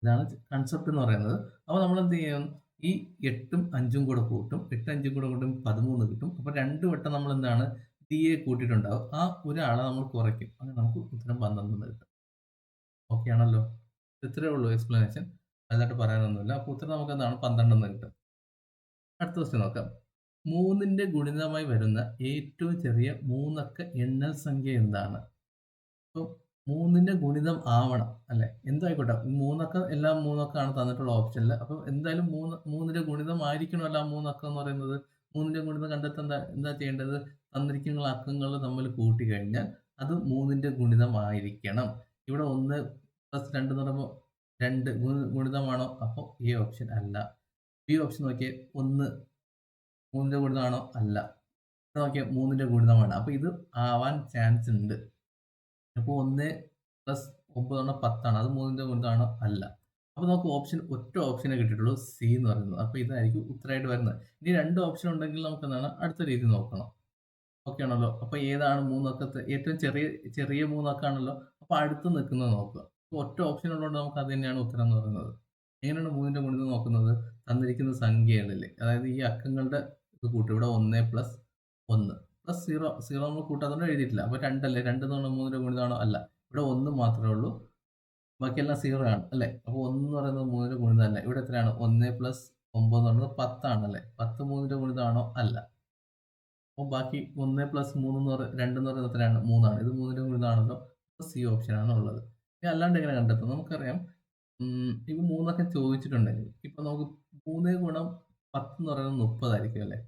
ഇതാണ് കൺസെപ്റ്റ് എന്ന് പറയുന്നത്. അപ്പോൾ നമ്മൾ എന്ത് ചെയ്യും? ഈ 8ഉം 5ഉം കൂടെ കൂട്ടും. 8 5ഉം കൂടെ കൂട്ടുമ്പോൾ 13 കിട്ടും. അപ്പോൾ 2 വട്ടം നമ്മൾ എന്താണ് ദിയയെ കൂട്ടിയിട്ടുണ്ടാവും. ആ ഒരാളെ നമ്മൾ കുറയ്ക്കും. അങ്ങനെ നമുക്ക് ഉത്തരം 12 എന്ന് കിട്ടും. ഓക്കെ ആണല്ലോ? ഇത്രയേ ഉള്ളൂ എക്സ്പ്ലനേഷൻ. അതിനായിട്ട് പറയാനൊന്നുമില്ല. അപ്പോൾ ഉത്തരം നമുക്ക് എന്താണ് 12 എന്ന് കിട്ടും. അടുത്ത ക്വസ്റ്റ്യൻ നോക്കാം. 3ന്റെ ഗുണിതമായി വരുന്ന ഏറ്റവും ചെറിയ 3 അക്ക എണ്ണൽ സംഖ്യ എന്താണ്? അപ്പോൾ 3ന്റെ ഗുണിതം ആവണം അല്ലേ? എന്തായിക്കോട്ടെ 3 അക്ക എല്ലാം 3 അക്കമാണ് തന്നിട്ടുള്ള ഓപ്ഷനിൽ. അപ്പോൾ എന്തായാലും 3ന്റെ ഗുണിതം ആയിരിക്കണമല്ലോ ആ 3 അക്കം എന്ന് പറയുന്നത്. 3ന്റെ ഗുണിതം കണ്ടെത്താൻ എന്താ ചെയ്യേണ്ടത്? തന്നിരിക്കുന്ന അക്കങ്ങൾ തമ്മിൽ കൂട്ടിക്കഴിഞ്ഞാൽ അത് 3ന്റെ ഗുണിതമായിരിക്കണം. ഇവിടെ 1 + 2 എന്ന് പറയുമ്പോൾ 2 ഗുണിതമാണോ? അപ്പോൾ എ ഓപ്ഷൻ അല്ല. ബി ഓപ്ഷൻ നോക്കിയേ 1 3ന്റെ ഗുണിതമാണോ? അല്ല. ഇവിടെ നോക്കിയേ 3ന്റെ ഗുണിതമാണ്. അപ്പോൾ ഇത് ആവാൻ ചാൻസ് ഉണ്ട്. അപ്പോൾ 1 + 9 10 അത് 3ന്റെ ഗുണിതമാണോ? അല്ല. അപ്പോൾ നമുക്ക് ഒറ്റ ഓപ്ഷനേ കിട്ടിയിട്ടുള്ളൂ സി എന്ന് പറയുന്നത്. അപ്പോൾ ഇതായിരിക്കും ഉത്തരമായിട്ട് വരുന്നത്. ഇനി 2 ഓപ്ഷൻ ഉണ്ടെങ്കിൽ നമുക്ക് എന്താണ് അടുത്ത രീതി നോക്കണം. ഓക്കെ ആണല്ലോ? അപ്പോൾ ഏതാണ് 3 അക്കത്തെ ഏറ്റവും ചെറിയ 3 അക്കമാണല്ലോ. അപ്പോൾ അടുത്ത് നിൽക്കുന്നത് നോക്കുക. അപ്പോൾ ഒറ്റ ഓപ്ഷൻ ഉള്ളതുകൊണ്ട് നമുക്ക് അത് തന്നെയാണ് ഉത്തരം എന്ന് പറയുന്നത്. എങ്ങനെയാണ് 3ന്റെ ഗുണിതം നോക്കുന്നത്? തന്നിരിക്കുന്ന സംഖ്യകളില്ലേ, അതായത് ഈ അക്കങ്ങളുടെ ഇത് കൂട്ടും. ഇവിടെ 1 + 1 + 0 നമ്മൾ കൂട്ടാത്തതുകൊണ്ട് എഴുതിയിട്ടില്ല. അപ്പോൾ 2 അല്ലേ? 2 എന്ന് പറഞ്ഞാൽ 3ന്റെ ഗുണിതമാണോ? അല്ല. ഇവിടെ 1 മാത്രമേ ഉള്ളൂ. ബാക്കിയെല്ലാം 0 ആണ് അല്ലേ? അപ്പോൾ 1 എന്ന് പറയുന്നത് 3ന്റെ ഗുണിതമല്ല. ഇവിടെ എത്രയാണ്? 1 + 9 എന്ന് പറയുന്നത് 10 ആണല്ലേ? 10 3ന്റെ ഗുണിതമാണോ? അല്ല. അപ്പോൾ ബാക്കി 1 + 3 എന്ന് 2 എന്ന് പറയുന്നത് എത്രയാണ്? 3 ആണ്. ഇത് 3ന്റെ ഗുണിതമാണല്ലോ. അപ്പോൾ സി ഓപ്ഷനാണ് ഉള്ളത്. ഇനി അല്ലാണ്ട് എങ്ങനെ കണ്ടെത്തും? നമുക്കറിയാം ഇപ്പൊ 3 ഒക്കെ ചോദിച്ചിട്ടുണ്ടെങ്കിൽ ഇപ്പൊ നമുക്ക് 3 × 10 എന്ന് പറയുന്നത് 30 ആയിരിക്കും അല്ലേ?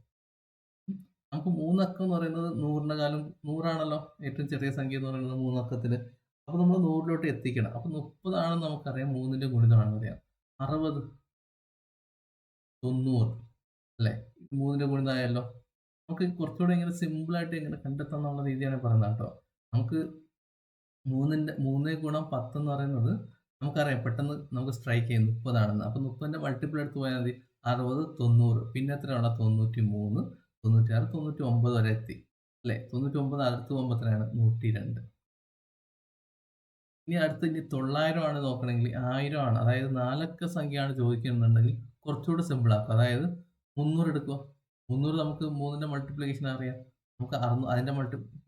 നമുക്ക് 3 അക്കം എന്ന് പറയുന്നത് 100 ആണല്ലോ. ഏറ്റവും ചെറിയ സംഖ്യ എന്ന് പറയുന്നത് 3 അക്കത്തില്. അപ്പോൾ നമ്മൾ 100 എത്തിക്കണം. അപ്പോൾ 30 ആണെന്ന് നമുക്കറിയാം. 3ന്റെ ഗുണിതമാണെന്ന് അറിയാം. 60 90 അല്ലേ? 3ന്റെ ഗുണിതമായല്ലോ. നമുക്ക് കുറച്ചുകൂടെ ഇങ്ങനെ സിമ്പിളായിട്ട് എങ്ങനെ കണ്ടെത്താം എന്നുള്ള രീതിയാണ് പറയുന്നത് കേട്ടോ. നമുക്ക് 3 × 10 എന്ന് പറയുന്നത് നമുക്കറിയാം പെട്ടെന്ന് നമുക്ക് സ്ട്രൈക്ക് ചെയ്യും 30 ആണെന്ന്. അപ്പോൾ 30ന്റെ മൾട്ടിപ്പിൾ എടുത്ത് പോയാൽ മതി. 60 90 പിന്നെ എത്രയാണ്? 93 96 99 വരെ എത്തി അല്ലേ? 99 അകത്ത് പോകുമ്പോ എത്രയാണ്? 102. ഇനി 900 ആണ് നോക്കണമെങ്കിൽ 1000 ആണ്. അതായത് 4 അക്ക സംഖ്യയാണ് ചോദിക്കുന്നുണ്ടെങ്കിൽ കുറച്ചുകൂടെ സിമ്പിൾ ആക്കുക. അതായത് 300 എടുക്കുക. 300 നമുക്ക് 3ന്റെ മൾട്ടിപ്ലിക്കേഷൻ അറിയാം. നമുക്ക് അതിന്റെ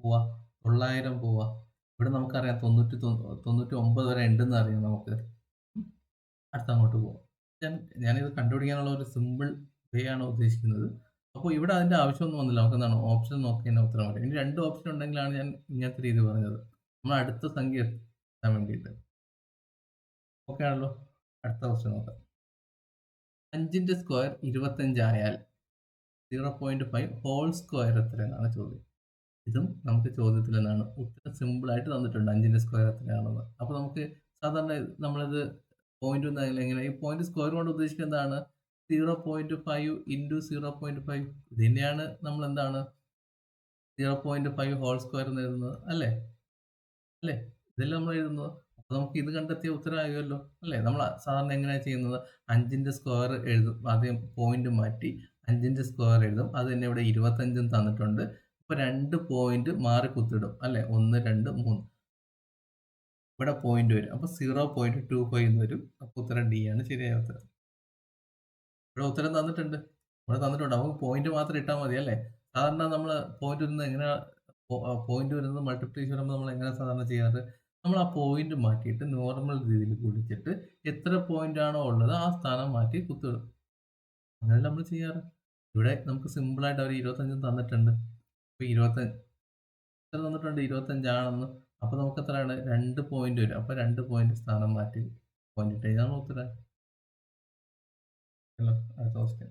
പോവാ. 900 പോവാ. ഇവിടെ നമുക്കറിയാം 99 വരെ ഉണ്ടെന്ന് അറിയാം നമുക്ക്. ഉം. അടുത്ത അങ്ങോട്ട് പോവാം. ഞാൻ ഞാനിത് കണ്ടുപിടിക്കാനുള്ള ഒരു സിമ്പിൾ വേ ആണ് ഉദ്ദേശിക്കുന്നത്. അപ്പോൾ ഇവിടെ അതിന്റെ ആവശ്യമൊന്നും വന്നില്ല. നമുക്കെന്താണ് ഓപ്ഷൻ നോക്കി തന്നെ ഉത്തരം വരും. ഇനി 2 ഓപ്ഷൻ ഉണ്ടെങ്കിലാണ് ഞാൻ ഇങ്ങനത്തെ രീതി പറഞ്ഞത്. നമ്മൾ അടുത്ത സംഖ്യ എത്താൻ വേണ്ടിയിട്ട്. ഓക്കെ ആണല്ലോ. അടുത്ത ക്വസ്റ്റ്യൻ നോക്കാം. 5ന്റെ സ്ക്വയർ 25 ആയാൽ 0.5 ഹോൾ സ്ക്വയർ എത്രയെന്നാണ് ചോദ്യം. ഇതും നമുക്ക് ചോദ്യത്തിൽ എന്താണ് ഉത്തരം സിമ്പിൾ ആയിട്ട് തന്നിട്ടുണ്ട്. 5ന്റെ സ്ക്വയർ എത്രയാണെന്ന്. അപ്പോൾ നമുക്ക് സാധാരണ നമ്മളിത് പോയിന്റ് ഒന്നും എങ്ങനെ ഈ പോയിന്റ് സ്ക്വയർ കൊണ്ട് ഉദ്ദേശിക്കുന്നത് എന്താണ്? 0.5 ഇൻടു 0.5 ഇത് തന്നെയാണ് നമ്മൾ എന്താണ് 0.5 ഹോൾ സ്ക്വയർ എന്ന് എഴുതുന്നത് അല്ലേ? അല്ലേ? ഇതല്ലേ നമ്മൾ എഴുതുന്നത്. അപ്പൊ നമുക്ക് ഇത് കണ്ടെത്തിയ ഉത്തരമായല്ലോ. അല്ലേ? നമ്മൾ സാധാരണ എങ്ങനെയാ ചെയ്യുന്നത്? 5ന്റെ സ്ക്വയർ എഴുതും. ആദ്യം പോയിന്റ് മാറ്റി 5ന്റെ സ്ക്വയർ എഴുതും. അത് തന്നെ ഇവിടെ 25ഉം തന്നിട്ടുണ്ട്. അപ്പൊ 2 പോയിന്റ് മാറി കുത്തിടും. അല്ലേ? 1, 2, 3. ഇവിടെ പോയിന്റ് വരും. അപ്പൊ 0.25 എന്ന് വരും. അപ്പൊ ഉത്തരം ഡി ആണ് ശരിയായ ഉത്തരം. ഇവിടെ ഉത്തരം തന്നിട്ടുണ്ട്. ഇവിടെ തന്നിട്ടുണ്ട്. നമുക്ക് പോയിന്റ് മാത്രം ഇട്ടാൽ മതി അല്ലേ? സാധാരണ നമ്മള് പോയിന്റ് വരുന്നത് എങ്ങനെയാ പോയിന്റ് വരുന്നത് മൾട്ടിപ്ലിക്കേഷൻ വരുമ്പോൾ നമ്മൾ എങ്ങനെ സാധാരണ ചെയ്യാറ്? നമ്മൾ ആ പോയിന്റ് മാറ്റിയിട്ട് നോർമൽ രീതിയിൽ ഗുണിച്ചിട്ട് എത്ര പോയിന്റ് ആണോ ഉള്ളത് ആ സ്ഥാനം മാറ്റി കുത്തിടും. അങ്ങനെയല്ല നമ്മൾ ചെയ്യാറ്. ഇവിടെ നമുക്ക് സിമ്പിൾ ആയിട്ട് അവർ 25 തന്നിട്ടുണ്ട്. അപ്പൊ 25 എത്ര തന്നിട്ടുണ്ട്? 25 ആണെന്ന്. അപ്പൊ നമുക്ക് എത്രയാണ്? 2 പോയിന്റ് വരും. അപ്പൊ 2 പോയിന്റ് സ്ഥാനം മാറ്റി പോയിന്റ് ഇട്ട് കഴിഞ്ഞാൽ ഉത്തരം. അടുത്ത ക്വസ്റ്റ്യൻ.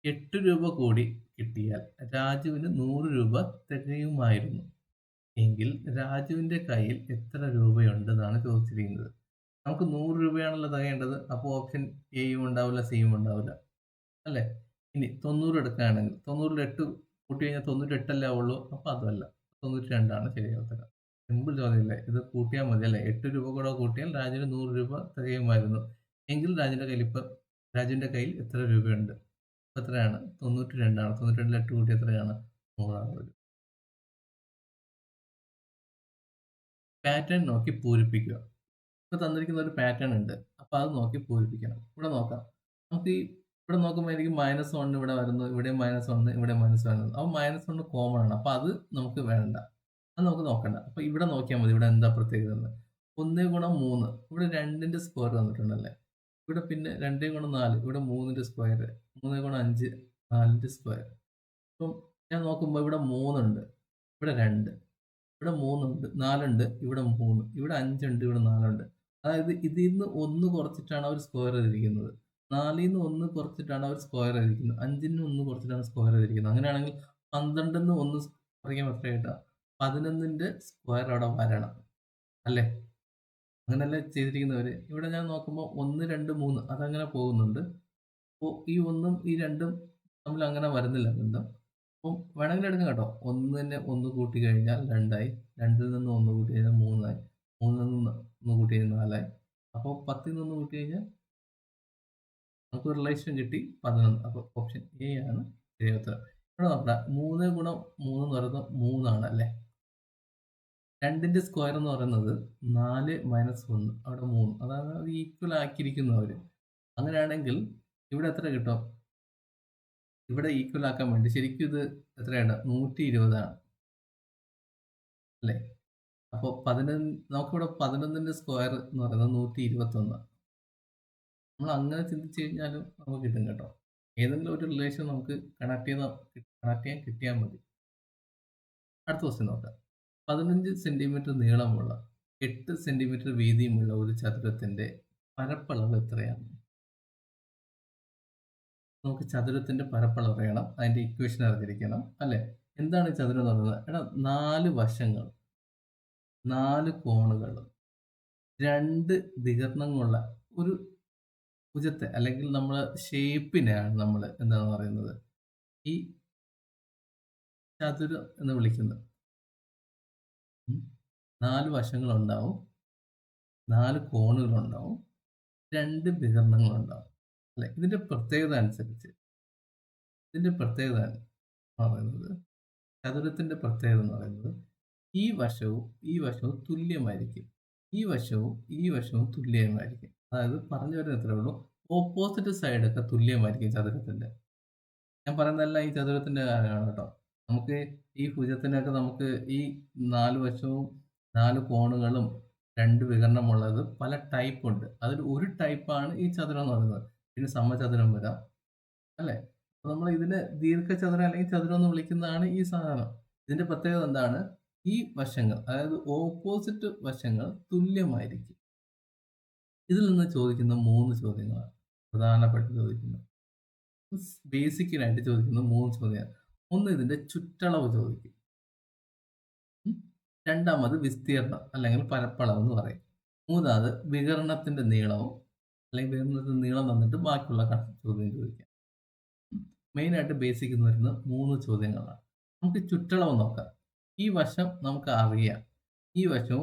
8 രൂപ കൂടി കിട്ടിയാൽ രാജുവിന് 100 രൂപ തികയുമായിരുന്നു എങ്കിൽ രാജുവിന്റെ കയ്യിൽ എത്ര രൂപയുണ്ടെന്നാണ് ചോദിച്ചിരിക്കുന്നത്. നമുക്ക് 100 രൂപയാണല്ലോ തികയേണ്ടത്. അപ്പോൾ ഓപ്ഷൻ എയും ഉണ്ടാവില്ല, സിയും ഉണ്ടാവില്ല. അല്ലേ? ഇനി 90 എടുക്കുകയാണെങ്കിൽ 90ൽ 8 കൂട്ടി കഴിഞ്ഞാൽ 98 അല്ലേ ആവുള്ളൂ. അപ്പോൾ അതുമല്ല. 92 ആണ് ശരിയായ ഉത്തരം. സിമ്പിൾ ചോദ്യമല്ലേ? ഇത് കൂട്ടിയാൽ മതി അല്ലേ? 8 രൂപ കൂടെ കൂട്ടിയാൽ രാജുവിന് 100 രൂപ തികയുമായിരുന്നു. എങ്കിൽ രാജുവിന്റെ കയ്യിൽ എത്ര രൂപയുണ്ട്? ഇപ്പൊ എത്രയാണ്? 92 ആണ്. 92ൽ 8 കൂട്ടിയാൽ എത്രയാണ്? 100 ആണ് വരും. പാറ്റേൺ നോക്കി പൂരിപ്പിക്കുക. ഇപ്പൊ തന്നിരിക്കുന്ന ഒരു പാറ്റേൺ ഉണ്ട്. അപ്പൊ അത് നോക്കി പൂരിപ്പിക്കണം. ഇവിടെ നോക്കാം. നമുക്ക് ഇവിടെ നോക്കുമ്പോൾ എനിക്ക് -1 ഇവിടെ വരുന്നു. ഇവിടെയും -1 ഇവിടെ -1. അപ്പൊ -1 കോമൺ ആണ്. അപ്പൊ അത് നമുക്ക് വേണ്ട. അത് നമുക്ക് നോക്കണ്ട. അപ്പൊ ഇവിടെ നോക്കിയാൽ മതി. ഇവിടെ എന്താ പ്രത്യേകത എന്ന്. 1 ഗുണം 3 ഇവിടെ 2ന്റെ സ്ക്വയർ തന്നിട്ടുണ്ടല്ലേ. ഇവിടെ പിന്നെ 2 ഗുണം 4 ഇവിടെ 3ന്റെ സ്ക്വയർ. 3 ഗുണം 5 4ന്റെ സ്ക്വയർ. അപ്പം ഞാൻ നോക്കുമ്പോൾ ഇവിടെ 3 ഉണ്ട്. ഇവിടെ 2 ഇവിടെ 3 ഉണ്ട്. 4 ഉണ്ട്. ഇവിടെ 3 ഇവിടെ 5 ഉണ്ട്. ഇവിടെ 4 ഉണ്ട്. അതായത് ഇതിന്ന് 1 കുറച്ചിട്ടാണ് അവർ സ്ക്വയർ ചെയ്തിരിക്കുന്നത്. 4ന്ന് 1 കുറച്ചിട്ടാണ് അവർ സ്ക്വയർ ചെയ്തിരിക്കുന്നത്. 5ന്ന് 1 കുറച്ചിട്ടാണ് സ്ക്വയർ ചെയ്തിരിക്കുന്നത്. അങ്ങനെയാണെങ്കിൽ 12ന്ന് 1 കുറയ്ക്കുമ്പോൾ എത്ര കിട്ടുക? 11ന്റെ സ്ക്വയർ അവിടെ വരണം. അല്ലേ? അങ്ങനെയല്ലേ ചെയ്തിരിക്കുന്നവര്. ഇവിടെ ഞാൻ നോക്കുമ്പോൾ 1, 2, 3 അതങ്ങനെ പോകുന്നുണ്ട്. അപ്പോൾ ഈ 1ഉം ഈ 2ഉം തമ്മിൽ അങ്ങനെ വരുന്നില്ല ബന്ധം. അപ്പം വേണമെങ്കിൽ എടുക്കാം കേട്ടോ. 1നെ 1 കൂട്ടി കഴിഞ്ഞാൽ 2 ആയി. 2ൽ നിന്ന് 1 കൂട്ടി കഴിഞ്ഞാൽ 3 ആയി. 3ൽ നിന്ന് 1 കൂട്ടി കഴിഞ്ഞാൽ 4 ആയി. അപ്പോൾ 10ൽ നിന്ന് 1 കൂട്ടി കഴിഞ്ഞാൽ നമുക്ക് ഒരു റിലേഷൻ കിട്ടി 11. അപ്പോൾ ഓപ്ഷൻ എ ആണ് ശരിയായ ഉത്തരം. ഇവിടെ നോക്കട്ടെ 3 ഗുണം 3 എന്ന് പറയുന്നത് 3 ആണ് അല്ലേ? 2ന്റെ സ്ക്വയർ എന്ന് പറയുന്നത് 4 മൈനസ് 1 അവിടെ 3. അതാണ് അത് ഈക്വൽ ആക്കിയിരിക്കുന്നു അവര്. അങ്ങനെയാണെങ്കിൽ ഇവിടെ എത്ര കിട്ടും? ഇവിടെ ഈക്വൽ ആക്കാൻ വേണ്ടി ശരിക്കും ഇത് എത്രയാണ്? 120 ആണ്. അല്ലേ? അപ്പോൾ നമുക്കിവിടെ 11ന്റെ സ്ക്വയർ എന്ന് പറയുന്നത് 121. നമ്മൾ അങ്ങനെ ചിന്തിച്ച് കഴിഞ്ഞാലും നമുക്ക് കിട്ടും കേട്ടോ. ഏതെങ്കിലും ഒരു റിലേഷൻ നമുക്ക് കണക്ട് ചെയ്യാൻ കിട്ടിയാൽ മതി. അടുത്ത ക്വസ്റ്റ്യൻ നോക്കാം. 15 സെന്റിമീറ്റർ നീളമുള്ള 8 സെന്റിമീറ്റർ വീതിയുമുള്ള ഒരു ചതുരത്തിന്റെ പരപ്പളവ് എത്രയാണ്? നമുക്ക് ചതുരത്തിന്റെ പരപ്പളവ് അറിയണം. അതിന്റെ ഇക്വേഷൻ അറിഞ്ഞിരിക്കണം. അല്ലേ? എന്താണ് ഈ ചതുരം എന്ന് പറയുന്നത്? എടാ 4 വശങ്ങൾ, 4 കോണുകൾ, 2 വികർണങ്ങളുള്ള ഒരു ഭുജത്തെ അല്ലെങ്കിൽ നമ്മള് ഷേപ്പിനെയാണ് നമ്മള് എന്താന്ന് പറയുന്നത്? ഈ ചതുരം എന്ന് വിളിക്കുന്നത്. 4 വശങ്ങളുണ്ടാവും, 4 കോണുകളുണ്ടാവും, 2 വികർണങ്ങളുണ്ടാവും. അല്ലെ? ഇതിന്റെ പ്രത്യേകത എന്ന് പറയുന്നത് ചതുരത്തിന്റെ പ്രത്യേകത എന്ന് പറയുന്നത് ഈ വശവും ഈ വശവും തുല്യമായിരിക്കും. ഈ വശവും ഈ വശവും തുല്യമായിരിക്കും. അതായത് പറഞ്ഞു വരുന്നത് ഇത്രേ ഉള്ളൂ. ഓപ്പോസിറ്റ് സൈഡൊക്കെ തുല്യമായിരിക്കും ചതുരത്തിന്റെ. ഞാൻ പറയുന്നതെല്ലാം ഈ ചതുരത്തിന്റെ കാര്യമാണ് കേട്ടോ. നമുക്ക് ഈ ഭുജത്തിനൊക്കെ നമുക്ക് ഈ 4 വശവും 4 കോണുകളും 2 വികരണമുള്ളത് പല ടൈപ്പ് ഉണ്ട്. അതിൽ ഒരു ടൈപ്പാണ് ഈ ചതുരം എന്ന് പറയുന്നത്. പിന്നെ സമചതുരം വരാം. അല്ലേ? അപ്പൊ നമ്മൾ ഇതിനെ ദീർഘചതുരം അല്ലെങ്കിൽ ചതുരം എന്ന് വിളിക്കുന്നതാണ് ഈ സാധനം. ഇതിന്റെ പ്രത്യേകത എന്താണ്? ഈ വശങ്ങൾ അതായത് ഓപ്പോസിറ്റ് വശങ്ങൾ തുല്യമായിരിക്കും. ഇതിൽ നിന്ന് ചോദിക്കുന്ന 3 ചോദ്യങ്ങളാണ് പ്രധാനപ്പെട്ട് ചോദിക്കുന്നത്. ബേസിക്കലായിട്ട് ചോദിക്കുന്ന 3 ചോദ്യമാണ്. ഒന്ന് ഇതിന്റെ ചുറ്റളവ് ചോദിക്കും. ഉം. രണ്ടാമത് വിസ്തീർണ്ണം അല്ലെങ്കിൽ പരപ്പളവ് എന്ന് പറയും. മൂന്നാമത് വികരണത്തിന്റെ നീളവും അല്ലെങ്കിൽ വികരണത്തിന്റെ നീളം തന്നിട്ട് ബാക്കിയുള്ള ചോദ്യം ചോദിക്കാം. മെയിനായിട്ട് ബേസിക് എന്ന് വരുന്നത് 3 ചോദ്യങ്ങളാണ്. നമുക്ക് ചുറ്റളവ് നോക്കാം. ഈ വശം നമുക്ക് അറിയാം. ഈ വശം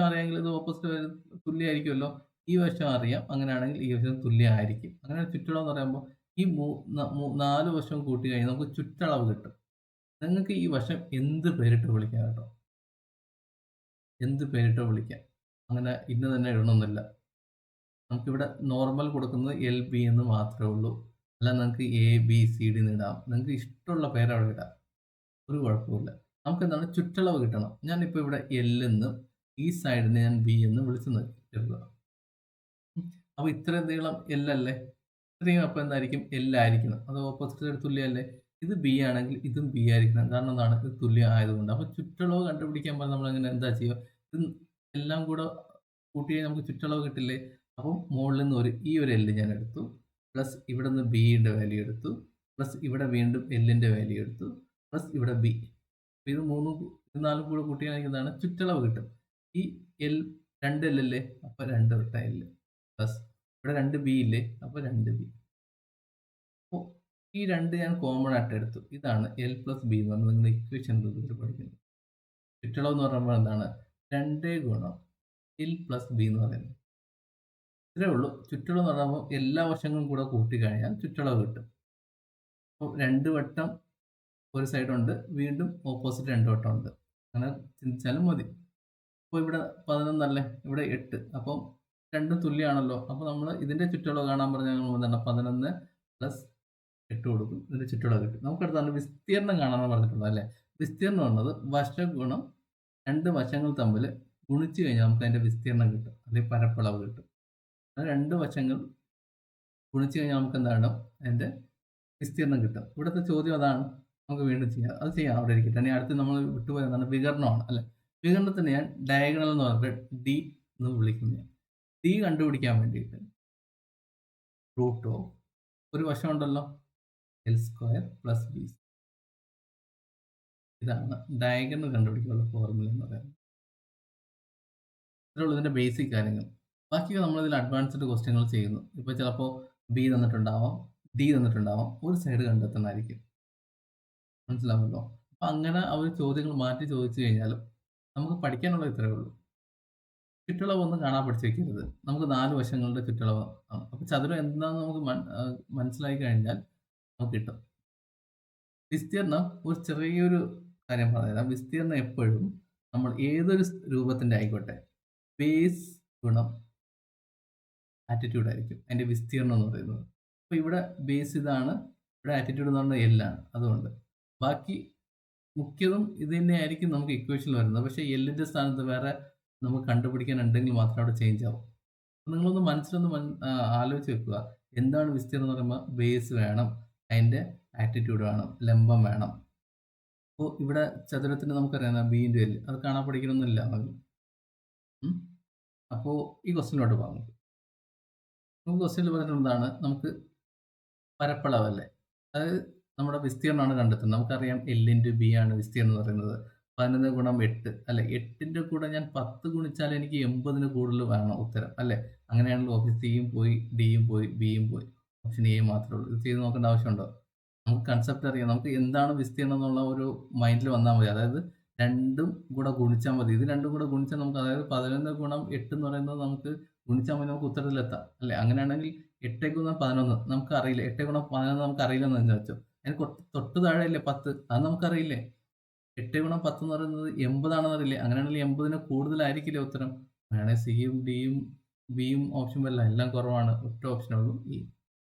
അറിയാമെങ്കിൽ ഇത് ഓപ്പോസിറ്റ് തുല്യമായിരിക്കുമല്ലോ. ഈ വശം അറിയാം. അങ്ങനെയാണെങ്കിൽ ഈ വശം തുല്യമായിരിക്കും. അങ്ങനെ ചുറ്റളവ് എന്ന് പറയുമ്പോൾ ഈ 4 വശവും കൂട്ടി കഴിഞ്ഞാൽ നമുക്ക് ചുറ്റളവ് കിട്ടും. നിങ്ങൾക്ക് ഈ വശം എന്ത് പേരിട്ട് വിളിക്കാം കേട്ടോ. എന്ത് പേരിട്ടോ വിളിക്കാം. അങ്ങനെ ഇന്ന തന്നെ ഇടണമെന്നില്ല. നമുക്കിവിടെ നോർമൽ കൊടുക്കുന്നത് എൽ-ബി എന്ന് മാത്രമേ ഉള്ളൂ. അല്ല നിങ്ങൾക്ക് എ-ബി-സി-ഡി എന്ന് ഇടാം. നിങ്ങൾക്ക് ഇഷ്ടമുള്ള പേര് അവിടെ ഇടാം. ഒരു കുഴപ്പവുമില്ല. നമുക്കെന്താണ് ചുറ്റളവ് കിട്ടണം. ഞാനിപ്പോൾ ഇവിടെ എൽ എന്നും ഈ സൈഡിനെ ഞാൻ ബി എന്ന് വിളിച്ചു നിർത്തുക. അപ്പോൾ ഇത്രയും നീളം എൽ അല്ലേ? ഇത്രയും അപ്പോൾ എന്തായിരിക്കും? എൽ ആയിരിക്കണം. അത് ഓപ്പോസിറ്റ് സൈഡ് തുല്യമല്ലേ? ഇത് ബി ആണെങ്കിൽ ഇതും ബി ആയിരിക്കണം. കാരണം എന്താണ്? ഇത് തുല്യം ആയതുകൊണ്ട്. അപ്പോൾ ചുറ്റളവ് കണ്ടുപിടിക്കാൻ പറഞ്ഞാൽ നമ്മളങ്ങനെ എന്താ ചെയ്യുക? ഇത് എല്ലാം കൂടെ കൂട്ടി കഴിഞ്ഞാൽ നമുക്ക് ചുറ്റളവ് കിട്ടില്ലേ? അപ്പം മുകളിൽ നിന്ന് ഈ ഒരു എൽ ഞാൻ എടുത്തു. പ്ലസ് ഇവിടെ നിന്ന് ബിയുടെ വാല്യൂ എടുത്തു. പ്ലസ് ഇവിടെ വീണ്ടും എല്ലിന്റെ വാല്യൂ എടുത്തു. പ്ലസ് ഇവിടെ ബി. ഇത് 4 കൂടെ കൂട്ടിയാണെങ്കിൽ എന്താണ്? ചുറ്റളവ് കിട്ടും. ഈ എൽ 2 എൽ അല്ലേ? അപ്പോൾ 2 വട്ട എൽ. പ്ലസ് ഇവിടെ 2 ബി ഇല്ലേ? അപ്പോൾ 2 ബി. അപ്പോൾ ഈ 2 ഞാൻ കോമൺ ആയിട്ട് എടുത്തു. ഇതാണ് എൽ പ്ലസ് ബി എന്ന് പറഞ്ഞാൽ നിങ്ങൾ ഇക്വേഷൻ രൂപത്തിൽ പഠിക്കുന്നത്. ചുറ്റളവ് എന്ന് പറയുമ്പോൾ എന്താണ്? 2 ഗുണം എൽ പ്ലസ് ബി എന്ന് പറയുന്നത്. ഇത്രേ ഉള്ളൂ. ചുറ്റളവ് എന്ന് പറയുമ്പോൾ എല്ലാ വശങ്ങളും കൂടെ കൂട്ടിക്കഴിഞ്ഞാൽ ചുറ്റളവ് കിട്ടും. അപ്പോൾ 2 വട്ടം ഒരു സൈഡുണ്ട്. വീണ്ടും ഓപ്പോസിറ്റ് 2 വട്ടം ഉണ്ട്. അങ്ങനെ ചിന്തിച്ചാലും മതി. അപ്പോൾ ഇവിടെ 11 അല്ലേ? ഇവിടെ 8. അപ്പം രണ്ടും തുല്യമാണല്ലോ. അപ്പോൾ നമ്മൾ ഇതിന്റെ ചുറ്റളവ് കാണാൻ പറഞ്ഞാൽ നമ്മൾ എന്താണ്? 11 പ്ലസ് 8 കൊടുക്കും. ഇതിന്റെ ചുറ്റളവ് കിട്ടും. നമുക്കടുത്താണ് വിസ്തീർണ്ണം കാണാമെന്ന് പറഞ്ഞിട്ടുള്ളത് അല്ലേ? വിസ്തീർണ്ണം എന്നത് വശം ഗുണം 2 വശങ്ങൾ തമ്മിൽ ഗുണിച്ചു കഴിഞ്ഞാൽ നമുക്ക് അതിന്റെ വിസ്തീർണ്ണം കിട്ടും. അല്ലെങ്കിൽ പരപ്പളവ് കിട്ടും. അത് 2 വശങ്ങൾ ഗുണിച്ചു കഴിഞ്ഞാൽ നമുക്ക് എന്താണ്? അതിന്റെ വിസ്തീർണ്ണം കിട്ടും. ഇവിടുത്തെ ചോദ്യം അതാണ്. നമുക്ക് വീണ്ടും ചെയ്യാം. അത് ചെയ്യാം. അവിടെ ഇരിക്കട്ടെ. ഇനി അടുത്ത് നമ്മൾ വിട്ടുപോയത് എന്താണ്? വികരണമാണ് അല്ലേ? വികരണത്തിന് ഞാൻ ഡയഗണൽ എന്ന് പറഞ്ഞിട്ട് ഡി എന്ന് വിളിക്കുന്നു. ഡി കണ്ടുപിടിക്കാൻ വേണ്ടിയിട്ട് റൂട്ട് ഓഫ് ഒരു വശം ഉണ്ടല്ലോ എൽ സ്ക്വയർ പ്ലസ് ബി. ഇതാണ് ഡയഗണൽ കണ്ടുപിടിക്കാനുള്ള ഫോർമുല എന്ന് പറയുന്നത്. ഇത്രയുള്ളൂ ഇതിന്റെ ബേസിക് കാര്യങ്ങൾ. ബാക്കി നമ്മളിതിൽ അഡ്വാൻസ്ഡ് ക്വസ്റ്റ്യങ്ങൾ ചെയ്യുന്നു. ഇപ്പോൾ ചിലപ്പോൾ ബി തന്നിട്ടുണ്ടാവാം, ഡി തന്നിട്ടുണ്ടാവാം. ഒരു സൈഡ് കണ്ടെത്തുന്നതായിരിക്കും. മനസ്സിലാവുമല്ലോ? അപ്പം അങ്ങനെ അവർ ചോദ്യങ്ങൾ മാറ്റി ചോദിച്ചു കഴിഞ്ഞാലും നമുക്ക് പഠിക്കാനുള്ളത് ഇത്രയേ ഉള്ളൂ. ചുറ്റളവ് ഒന്നും കാണാൻ പഠിച്ചു വെക്കരുത്. നമുക്ക് 4 വശങ്ങളുടെ ചുറ്റളവ് ആണ്. അപ്പോൾ ചതുരം എന്താണെന്ന് നമുക്ക് മനസ്സിലായി കഴിഞ്ഞാൽ നമുക്ക് കിട്ടും. വിസ്തീർണ്ണം ഒരു ചെറിയൊരു കാര്യം പറഞ്ഞുതരാം. വിസ്തീർണ്ണം എപ്പോഴും നമ്മൾ ഏതൊരു രൂപത്തിന്റെ ആയിക്കോട്ടെ ബേസ് ഗുണം ആറ്റിറ്റ്യൂഡ് ആയിരിക്കും അതിന്റെ വിസ്തീർണ്ണം എന്ന് പറയുന്നത്. അപ്പോൾ ഇവിടെ ബേസ് ഇതാണ്, ഇവിടെ ആറ്റിറ്റ്യൂഡ് എന്ന് പറഞ്ഞാൽ എല്ലാണ്. അതുകൊണ്ട് ബാക്കി മുഖ്യതും ഇത് തന്നെയായിരിക്കും നമുക്ക് ഇക്വേഷനിൽ വരുന്നത്. പക്ഷേ എല്ലിന്റെ സ്ഥാനത്ത് വേറെ നമുക്ക് കണ്ടുപിടിക്കാൻ ഉണ്ടെങ്കിൽ മാത്രമേ അവിടെ ചേഞ്ച് ആവും. നിങ്ങളൊന്ന് മനസ്സിലൊന്ന് ആലോചിച്ച് വെക്കുക. എന്താണ് വിസ്തീർണ്ണം എന്ന് പറയുമ്പോൾ ബേസ് വേണം, അതിന്റെ ആറ്റിറ്റ്യൂഡ് വേണം, ലംബം വേണം. അപ്പോൾ ഇവിടെ ചതുരത്തിന് നമുക്കറിയാം ബി ഇൻറ്റു എൽ. അത് കാണാൻ പഠിക്കണമെന്നില്ല നമുക്ക്. അപ്പോൾ ഈ ക്വസ്റ്റ്യനിലോട്ട് പോകാം. നമുക്ക് ക്വസ്റ്റ്യനിൽ പറഞ്ഞിട്ട് എന്താണ്? നമുക്ക് പരപ്പളവല്ലേ, അതായത് നമ്മുടെ വിസ്തീർണ്ണമാണ് കണ്ടെത്തുന്നത്. നമുക്കറിയാം എൽ ഇൻറ്റു ബി ആണ് വിസ്തീർണ്ണം എന്ന് പറയുന്നത്. 11 ഗുണം 8 അല്ലെ? 8ന്റെ കൂടെ ഞാൻ 10 ഗുണിച്ചാൽ എനിക്ക് 80ന് കൂടുതൽ വേണം ഉത്തരം അല്ലേ? അങ്ങനെയാണെങ്കിൽ ഓപ്ഷൻ സിയും പോയി, ഡിയും പോയി, ബിയും പോയി. ഓപ്ഷൻ എ മാത്രമേ ഉള്ളൂ. ഇത് ചെയ്ത് നോക്കേണ്ട ആവശ്യമുണ്ടോ? നമുക്ക് കൺസെപ്റ്റ് അറിയാം. നമുക്ക് എന്താണ് വിസ്തീർണ്ണം എന്നുള്ള ഒരു മൈൻഡിൽ വന്നാൽ മതി. അതായത് രണ്ടും കൂടെ ഗുണിച്ചാൽ മതി. ഇത് രണ്ടും കൂടെ ഗുണിച്ചാൽ നമുക്ക്, അതായത് 11 ഗുണം 8 എന്ന് പറയുന്നത് നമുക്ക് ഗുണിച്ചാൽ മതി, നമുക്ക് ഉത്തരത്തിലെത്താം അല്ലേ? അങ്ങനെയാണെങ്കിൽ 8 ഗുണം 11 നമുക്ക് അറിയില്ല. 8 ഗുണം 11 നമുക്ക് അറിയില്ലെന്ന് വെച്ചോ. അതിന് തൊട്ട് താഴെയല്ലേ 10, അത് നമുക്കറിയില്ലേ? 8 ഗുണം 10 എന്ന് പറയുന്നത് 80 ആണെന്നറിയില്ലേ? അങ്ങനെയാണെങ്കിൽ 80ന് കൂടുതലായിരിക്കില്ലേ ഉത്തരം? അങ്ങനെയാണെങ്കിൽ സിയും ഡിയും ബിയും ഓപ്ഷൻ വരില്ല. എല്ലാം കുറവാണ്. ഒറ്റ ഓപ്ഷനേ ഉള്ളൂ ഇ.